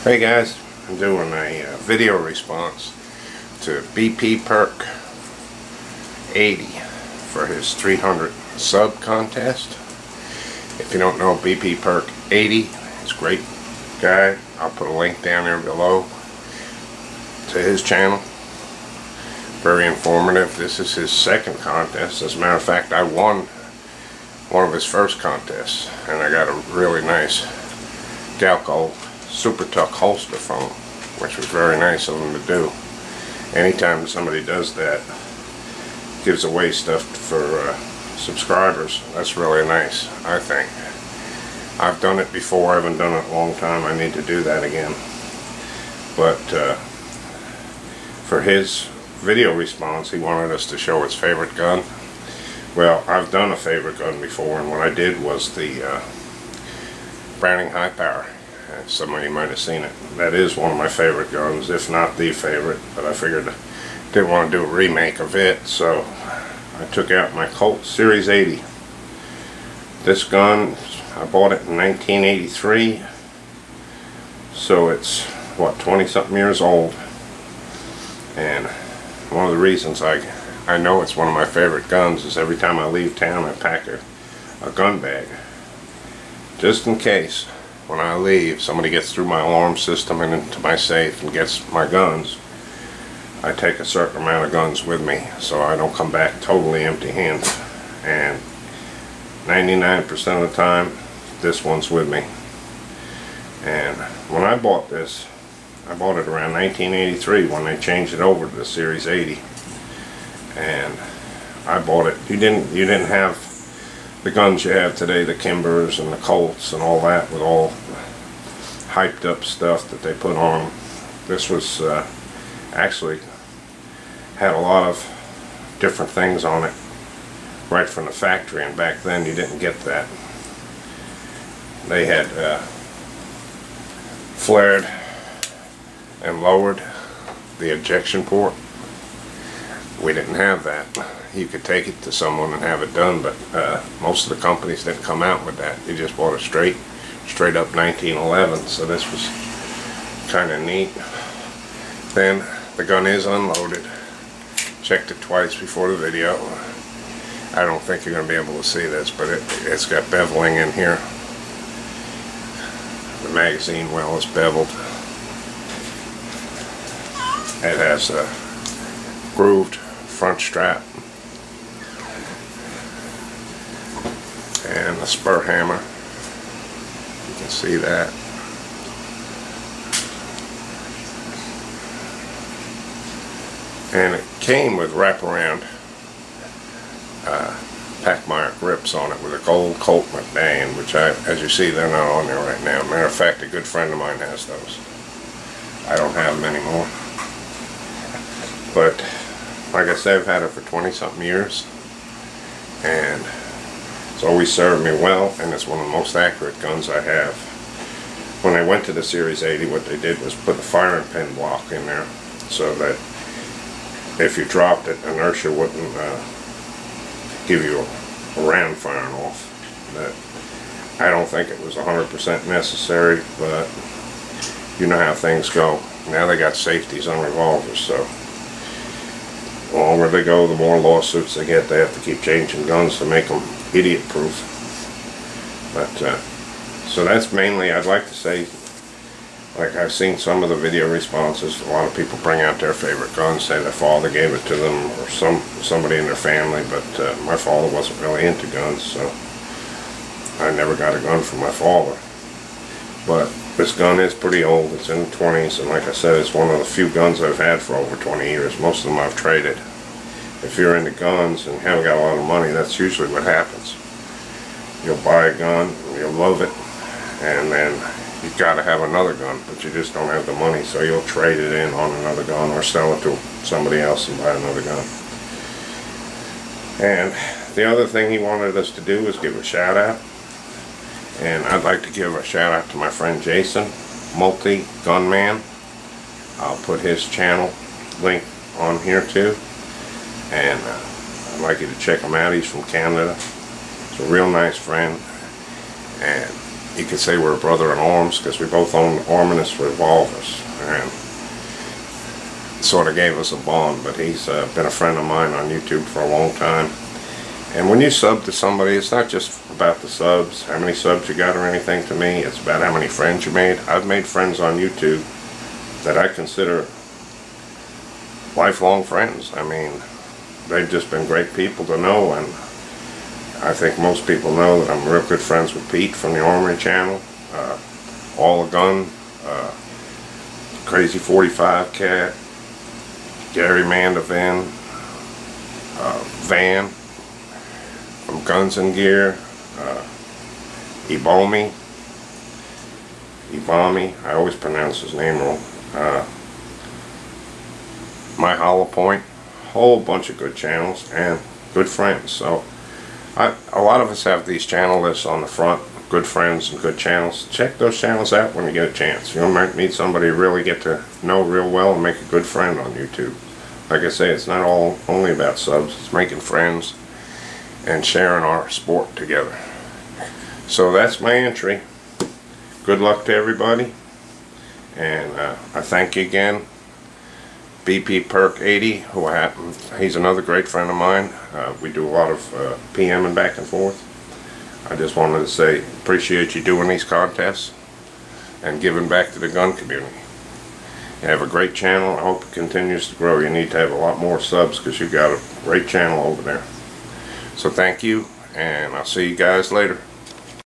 Hey guys, I'm doing a video response to bperk80 for his 300 sub contest. If you don't know bperk80, he's a great guy. I'll put a link down there below to his channel. Very informative. This is his second contest. As a matter of fact, I won one of his first contests, and I got a really nice Galco Super Tuck holster from him, which was very nice of him to do. Anytime somebody does that, gives away stuff for subscribers, that's really nice, I think. I've done it before. I haven't done it in a long time. I need to do that again. But for his video response, he wanted us to show his favorite gun. Well, I've done a favorite gun before, and what I did was the Browning High Power. Some of you might have seen it. That is one of my favorite guns, if not the favorite, but I figured I didn't want to do a remake of it, so I took out my Colt Series 80. This gun, I bought it in 1983, so it's, what, 20-something years old. And one of the reasons I know it's one of my favorite guns is every time I leave town I pack a gun bag, just in case when I leave somebody gets through my alarm system and into my safe and gets my guns. I take a certain amount of guns with me so I don't come back totally empty-handed, and 99% of the time this one's with me. And when I bought this, I bought it around 1983 when they changed it over to the Series 80, and I bought it. You didn't have the guns you have today, the Kimbers and the Colts and all that, with all hyped up stuff that they put on them. This was actually had a lot of different things on it right from the factory, and back then you didn't get that. They had flared and lowered the ejection port. We didn't have that. You could take it to someone and have it done, but most of the companies didn't come out with that. You just bought a straight up 1911, so this was kind of neat. Then the gun is unloaded. Checked it twice before the video. I don't think you're going to be able to see this, but it's got beveling in here. The magazine well is beveled. It has a grooved front strap and a spur hammer. You can see that. And it came with wraparound Packmeyer grips on it with a gold Colt medallion, which as you see, they're not on there right now. Matter of fact, a good friend of mine has those. I don't have them anymore. But like I said, I've had it for 20-something years, and it's always served me well, and it's one of the most accurate guns I have. When I went to the Series 80, what they did was put a firing pin block in there so that if you dropped it, inertia wouldn't give you a round firing off. That I don't think it was 100% necessary, but you know how things go. Now they got safeties on revolvers, so the longer they go, the more lawsuits they get. They have to keep changing guns to make them idiot-proof. But so that's mainly, I'd like to say, like I've seen some of the video responses, a lot of people bring out their favorite guns, say their father gave it to them, or somebody in their family, but my father wasn't really into guns, so I never got a gun from my father. But this gun is pretty old. It's in the 20s, and like I said, it's one of the few guns I've had for over 20 years. Most of them I've traded. If you're into guns and haven't got a lot of money, that's usually what happens. You'll buy a gun, you'll love it, and then you've got to have another gun, but you just don't have the money, so you'll trade it in on another gun or sell it to somebody else and buy another gun. And the other thing he wanted us to do was give a shout out. And I'd like to give a shout out to my friend Jason, Multi-Gunman. I'll put his channel link on here too. And I'd like you to check him out. He's from Canada. He's a real nice friend. And you could say we're a brother in arms, because we both own Arminus revolvers, and sort of gave us a bond. But he's been a friend of mine on YouTube for a long time. And when you sub to somebody, it's not just about the subs, how many subs you got or anything to me. It's about how many friends you made. I've made friends on YouTube that I consider lifelong friends. I mean, they've just been great people to know, and I think most people know that I'm real good friends with Pete from the Armory channel, All a Gun, Crazy 45 Cat, Gary Mandovan, Van from Guns and Gear, Ebomi, I always pronounce his name wrong, My Hollow Point, whole bunch of good channels and good friends. So a lot of us have these channel lists on the front, good friends and good channels. Check those channels out when you get a chance. You might meet somebody you really get to know real well and make a good friend on YouTube. Like I say, it's not only about subs, it's making friends and sharing our sport together. So that's my entry. Good luck to everybody, and I thank you again, bperk80, he's another great friend of mine. We do a lot of PMing back and forth. I just wanted to say appreciate you doing these contests and giving back to the gun community. You have a great channel. I hope it continues to grow. You need to have a lot more subs, because you've got a great channel over there. So thank you, and I'll see you guys later.